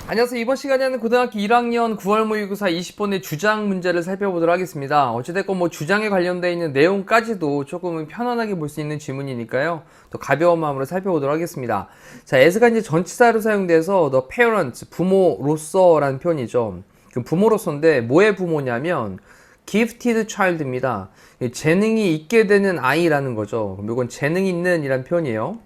안녕하세요. 이번 시간에는 고등학교 1학년 9월 모의고사 20번의 주장 문제를 살펴보도록 하겠습니다. 어찌됐건 뭐 주장에 관련되어 있는 내용까지도 조금은 편안하게 볼 수 있는 지문이니까요. 또 가벼운 마음으로 살펴보도록 하겠습니다. 자, as가 이제 전치사로 사용돼서 the parents, 부모로서라는 표현이죠. 그 부모로서인데 뭐의 부모냐면 gifted child입니다. 재능이 있게 되는 아이라는 거죠. 그럼 이건 재능 있는 이란 표현이에요.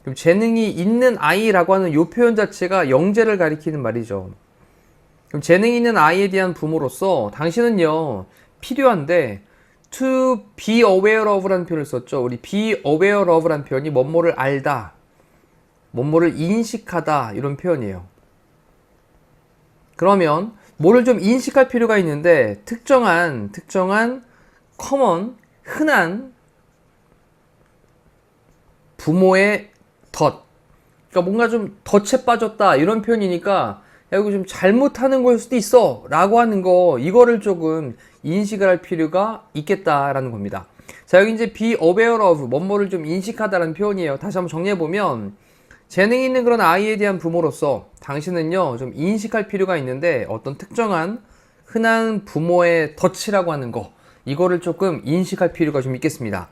그럼 재능이 있는 아이라고 하는 이 표현 자체가 영재를 가리키는 말이죠. 그럼 재능 있는 아이에 대한 부모로서 당신은요 필요한데 to be aware of라는 표현을 썼죠. 우리 be aware of라는 표현이 뭐뭐를 알다, 뭐뭐를 인식하다 이런 표현이에요. 그러면 뭐를 좀 인식할 필요가 있는데 특정한 common, 흔한 부모의 덫, 그러니까 뭔가 좀 덫에 빠졌다 이런 표현이니까 야, 이거 좀 잘못하는 거일 수도 있어 라고 하는 거, 이거를 조금 인식을 할 필요가 있겠다라는 겁니다. 자, 여기 이제 be aware of, 뭐뭐를 좀 인식하다라는 표현이에요. 다시 한번 정리해보면 재능이 있는 그런 아이에 대한 부모로서 당신은요 좀 인식할 필요가 있는데 어떤 특정한 흔한 부모의 덫이라고 하는 거, 이거를 조금 인식할 필요가 좀 있겠습니다.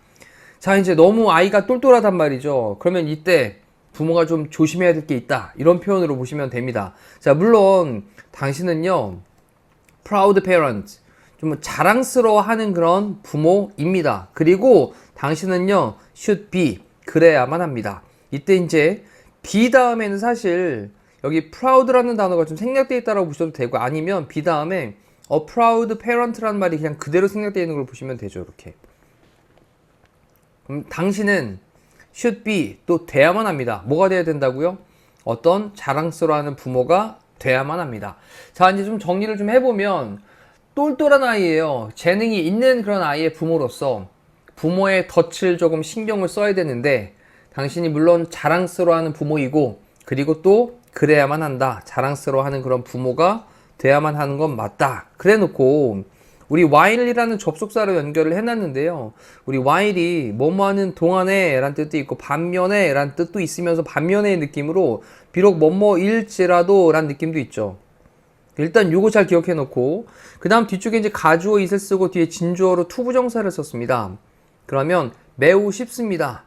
자, 이제 너무 아이가 똘똘하단 말이죠. 그러면 이때 부모가 좀 조심해야 될 게 있다, 이런 표현으로 보시면 됩니다. 자, 물론 당신은요 proud parent, 좀 자랑스러워하는 그런 부모입니다. 그리고 당신은요 should be, 그래야만 합니다. 이때 이제 be 다음에는 사실 여기 proud라는 단어가 좀 생략되어 있다고 보셔도 되고, 아니면 be 다음에 a proud parent라는 말이 그냥 그대로 생략되어 있는 걸 보시면 되죠. 이렇게. 그럼 당신은 should be 또 돼야만 합니다. 뭐가 돼야 된다고요? 어떤 자랑스러워하는 부모가 돼야만 합니다. 자, 이제 좀 정리를 좀 해보면 똘똘한 아이예요. 재능이 있는 그런 아이의 부모로서 부모의 덫을 조금 신경을 써야 되는데, 당신이 물론 자랑스러워하는 부모이고 그리고 또 그래야만 한다, 자랑스러워하는 그런 부모가 돼야만 하는 건 맞다. 그래 놓고 우리 while이라는 접속사로 연결을 해놨는데요. 우리 while이 뭐뭐하는 동안에 라는 뜻도 있고 반면에 라는 뜻도 있으면서 반면의 느낌으로 비록 뭐뭐일지라도 라는 느낌도 있죠. 일단 요거 잘 기억해 놓고, 그 다음 뒤쪽에 이제 가주어 is을 쓰고 뒤에 진주어로 투부정사를 썼습니다. 그러면 매우 쉽습니다.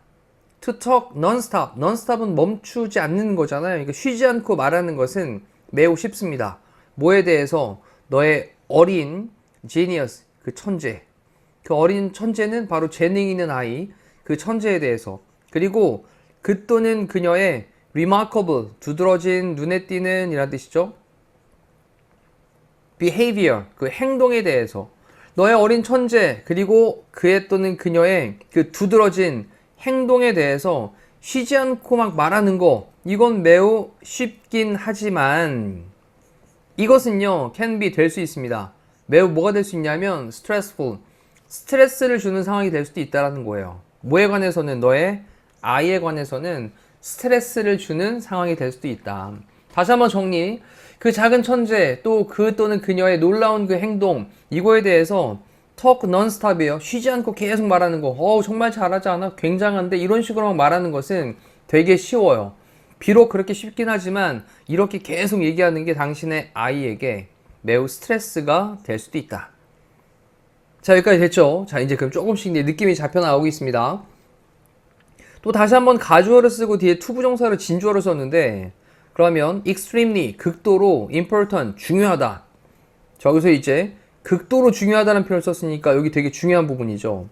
to talk non-stop, non-stop은 멈추지 않는 거잖아요. 그러니까 쉬지 않고 말하는 것은 매우 쉽습니다. 뭐에 대해서? 너의 어린 genius, 그 천재, 그 어린 천재는 바로 재능 있는 아이, 그 천재에 대해서. 그리고 그 또는 그녀의 remarkable, 두드러진, 눈에 띄는 이란 뜻이죠. behavior, 그 행동에 대해서. 너의 어린 천재, 그리고 그의 또는 그녀의 그 두드러진 행동에 대해서 쉬지 않고 막 말하는 거, 이건 매우 쉽긴 하지만 이것은요 can be, 될 수 있습니다. 매우 뭐가 될 수 있냐면 stressful, 스트레스를 주는 상황이 될 수도 있다는 거예요. 뭐에 관해서는? 너의 아이에 관해서는 스트레스를 주는 상황이 될 수도 있다. 다시 한번 정리. 그 작은 천재, 또 그 또는 그녀의 놀라운 그 행동, 이거에 대해서 talk non-stop이에요. 쉬지 않고 계속 말하는 거. 정말 잘하지 않아? 굉장한데? 이런 식으로 말하는 것은 되게 쉬워요. 비록 그렇게 쉽긴 하지만 이렇게 계속 얘기하는 게 당신의 아이에게 매우 스트레스가 될 수도 있다. 자, 여기까지 됐죠? 자, 이제 그럼 조금씩 느낌이 잡혀 나오고 있습니다. 또 다시 한번 가주어를 쓰고 뒤에 투부정사를 진주어를 썼는데, 그러면 extremely, 극도로, important, 중요하다. 저기서 이제 극도로 중요하다는 표현을 썼으니까 여기 되게 중요한 부분이죠.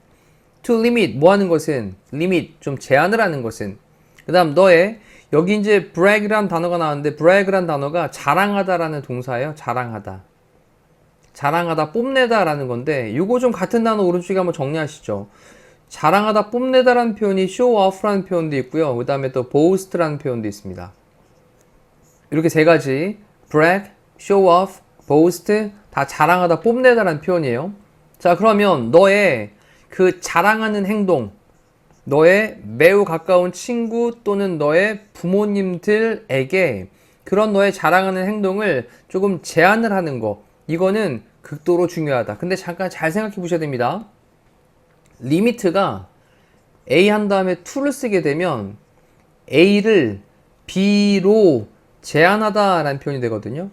to limit, 뭐 하는 것은? limit, 좀 제한을 하는 것은. 그 다음 너의, 여기 이제 brag라는 단어가 나왔는데 brag라는 단어가 자랑하다라는 동사예요. 자랑하다. 자랑하다, 뽐내다 라는 건데, 요거 좀 같은 단어 오른쪽에 한번 정리하시죠. 자랑하다, 뽐내다라는 표현이 show off라는 표현도 있고요. 그 다음에 또 boast라는 표현도 있습니다. 이렇게 세 가지, brag, show off, boast, 다 자랑하다, 뽐내다라는 표현이에요. 자, 그러면 너의 그 자랑하는 행동, 너의 매우 가까운 친구 또는 너의 부모님들에게 그런 너의 자랑하는 행동을 조금 제한을 하는 거, 이거는 극도로 중요하다. 근데 잠깐 잘 생각해 보셔야 됩니다. 리미트가 A 한 다음에 to를 쓰게 되면 A를 B로 제한하다 라는 표현이 되거든요.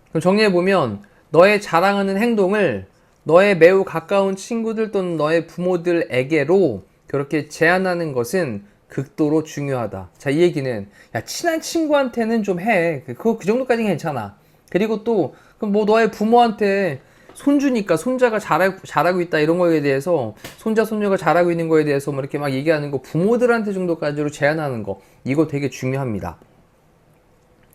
그럼 정리해보면 너의 자랑하는 행동을 너의 매우 가까운 친구들 또는 너의 부모들에게로 그렇게 제한하는 것은 극도로 중요하다. 자, 이 얘기는 야, 친한 친구한테는 좀 해. 그 정도까지는 괜찮아. 그리고 또 그럼 뭐 너의 부모한테 손주니까 손자가 잘하고 있다 이런 거에 대해서 손자 손녀가 잘하고 있는 거에 대해서 뭐 이렇게 막 얘기하는 거 부모들한테 정도까지로 제한하는 거 이거 되게 중요합니다.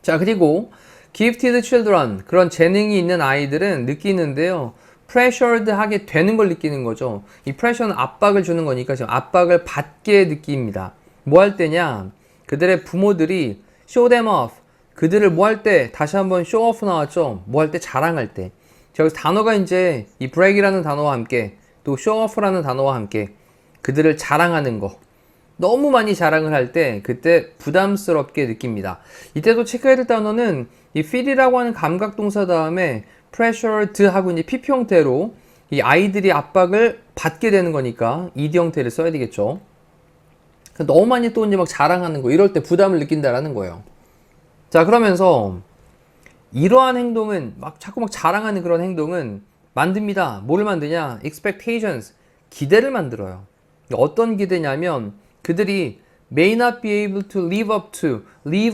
자, 그리고 gifted children 그런 재능이 있는 아이들은 느끼는데요. pressured 하게 되는 걸 느끼는 거죠. 이 pressure는 압박을 주는 거니까 지금 압박을 받게 느낍니다. 뭐 할 때냐? 그들의 부모들이 show them off. 그들을 뭐 할 때? 다시 한번 show off 나왔죠. 뭐 할 때? 자랑할 때. 여기서 단어가 이제 이 brag이라는 단어와 함께 또 show off라는 단어와 함께 그들을 자랑하는 거. 너무 많이 자랑을 할 때 그때 부담스럽게 느낍니다. 이때도 체크해야 될 단어는 이 feel이라고 하는 감각 동사 다음에 pressured 하고 이제 PP 형태로 이 아이들이 압박을 받게 되는 거니까 ed 형태를 써야 되겠죠. 너무 많이 또 이제 막 자랑하는 거 이럴 때 부담을 느낀다라는 거예요. 자, 그러면서 이러한 행동은 자꾸 막 자랑하는 그런 행동은 만듭니다. 뭐를 만드냐? expectations 기대를 만들어요. 어떤 기대냐면 그들이 may not be able to live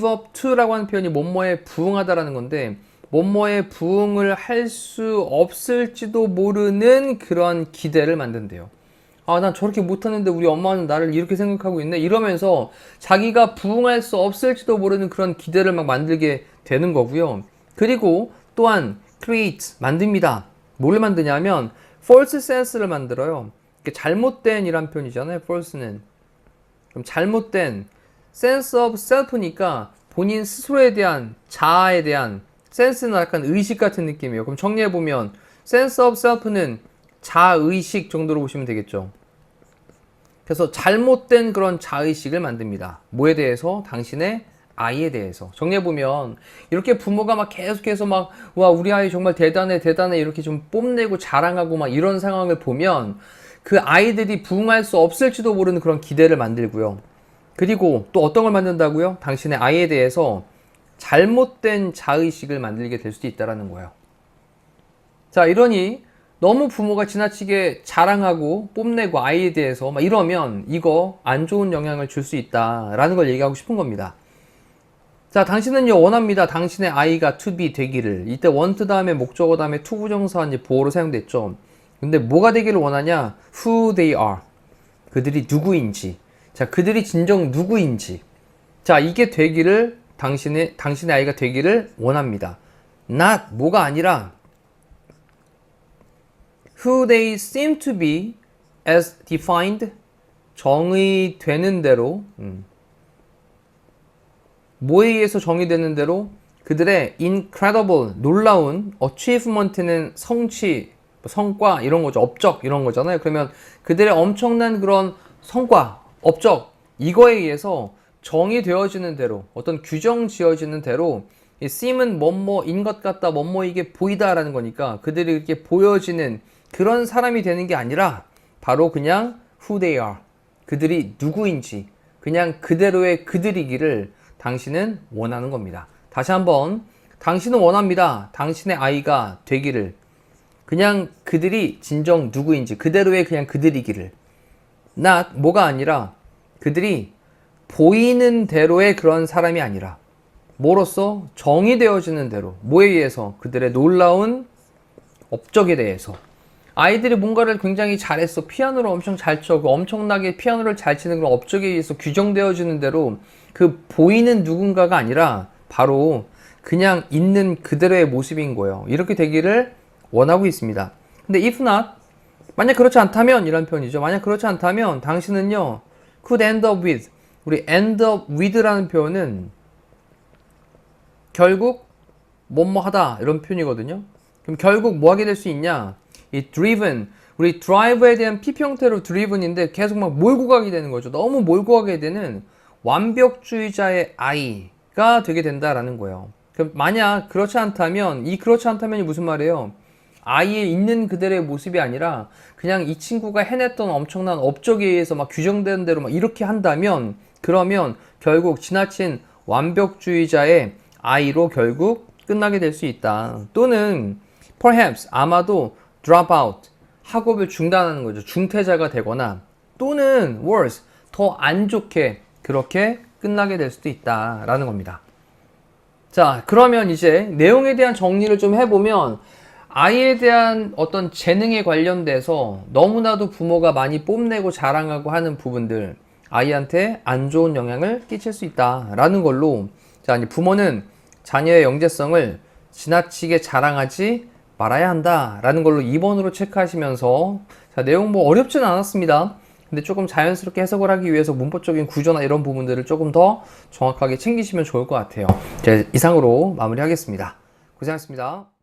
up to라고 하는 표현이 뭐뭐에 부응하다라는 건데 뭐뭐에 부응을 할 수 없을지도 모르는 그런 기대를 만든대요. 아, 난 저렇게 못하는데 우리 엄마는 나를 이렇게 생각하고 있네 이러면서 자기가 부응할 수 없을지도 모르는 그런 기대를 막 만들게 되는 거고요. 그리고 또한 create 만듭니다. 뭘 만드냐면 false sense를 만들어요. 잘못된 이란 표현이잖아요. false는 그럼 잘못된 sense of self니까 본인 스스로에 대한 자아에 대한 sense는 약간 의식 같은 느낌이에요. 그럼 정리해보면 sense of self는 자의식 정도로 보시면 되겠죠. 그래서 잘못된 그런 자의식을 만듭니다. 뭐에 대해서? 당신의 아이에 대해서. 정리해보면 이렇게 부모가 막 계속해서 막 와 우리 아이 정말 대단해 이렇게 좀 뽐내고 자랑하고 막 이런 상황을 보면 그 아이들이 부응할 수 없을지도 모르는 그런 기대를 만들고요. 그리고 또 어떤 걸 만든다고요? 당신의 아이에 대해서 잘못된 자의식을 만들게 될 수도 있다는 거예요. 자, 이러니 너무 부모가 지나치게 자랑하고 뽐내고 아이에 대해서 막 이러면 이거 안 좋은 영향을 줄 수 있다라는 걸 얘기하고 싶은 겁니다. 자, 당신은요 원합니다. 당신의 아이가 to be 되기를. 이때 want 다음에 목적어 다음에 to 부정사 이제 보어로 사용됐죠. 근데 뭐가 되기를 원하냐? who they are. 그들이 누구인지. 자, 그들이 진정 누구인지. 자, 이게 되기를 당신의 아이가 되기를 원합니다. not 뭐가 아니라 who they seem to be as defined 정의되는 대로 뭐에 의해서 정의되는 대로 그들의 incredible 놀라운 achievement는 성취 성과 이런 거죠. 업적 이런 거잖아요. 그러면 그들의 엄청난 그런 성과 업적 이거에 의해서 정의되어지는 대로 어떤 규정 지어지는 대로 이 seem은 뭐뭐인 것 같다 뭐뭐이게 보이다라는 거니까 그들이 이렇게 보여지는 그런 사람이 되는 게 아니라 바로 그냥 who they are 그들이 누구인지 그냥 그대로의 그들이기를 당신은 원하는 겁니다. 다시 한번 당신은 원합니다. 당신의 아이가 되기를 그냥 그들이 진정 누구인지 그대로의 그냥 그들이기를 not 뭐가 아니라 그들이 보이는 대로의 그런 사람이 아니라 뭐로써 정의되어지는 대로 뭐에 의해서 그들의 놀라운 업적에 대해서 아이들이 뭔가를 굉장히 잘했어 피아노를 엄청 잘 쳐 그 엄청나게 피아노를 잘 치는 그런 업적에 의해서 규정되어지는 대로 그 보이는 누군가가 아니라 바로 그냥 있는 그대로의 모습인 거예요. 이렇게 되기를 원하고 있습니다. 근데 if not 만약 그렇지 않다면 이런 표현이죠. 만약 그렇지 않다면 당신은요 could end up with 우리 end up with라는 표현은 결국 뭐뭐 하다 이런 표현이거든요. 그럼 결국 뭐 하게 될 수 있냐? 이 driven 우리 drive에 대한 PP 형태로 driven인데 계속 막 몰고 가게 되는 거죠. 너무 몰고 가게 되는 완벽주의자의 아이가 되게 된다라는 거예요. 그럼 만약 그렇지 않다면 이 그렇지 않다면이 무슨 말이에요? 아이에 있는 그대로의 모습이 아니라 그냥 이 친구가 해냈던 엄청난 업적에 의해서 막 규정된 대로 막 이렇게 한다면 그러면 결국 지나친 완벽주의자의 아이로 결국 끝나게 될 수 있다. 또는 perhaps 아마도 drop out 학업을 중단하는 거죠. 중퇴자가 되거나 또는 worse 더 안 좋게 그렇게 끝나게 될 수도 있다라는 겁니다. 자, 그러면 이제 내용에 대한 정리를 좀 해보면 아이에 대한 어떤 재능에 관련돼서 너무나도 부모가 많이 뽐내고 자랑하고 하는 부분들 아이한테 안 좋은 영향을 끼칠 수 있다라는 걸로 자, 이제 부모는 자녀의 영재성을 지나치게 자랑하지 말아야 한다라는 걸로 2번으로 체크하시면서 자, 내용 뭐 어렵지는 않았습니다. 근데 조금 자연스럽게 해석을 하기 위해서 문법적인 구조나 이런 부분들을 조금 더 정확하게 챙기시면 좋을 것 같아요. 이상으로 마무리하겠습니다. 고생하셨습니다.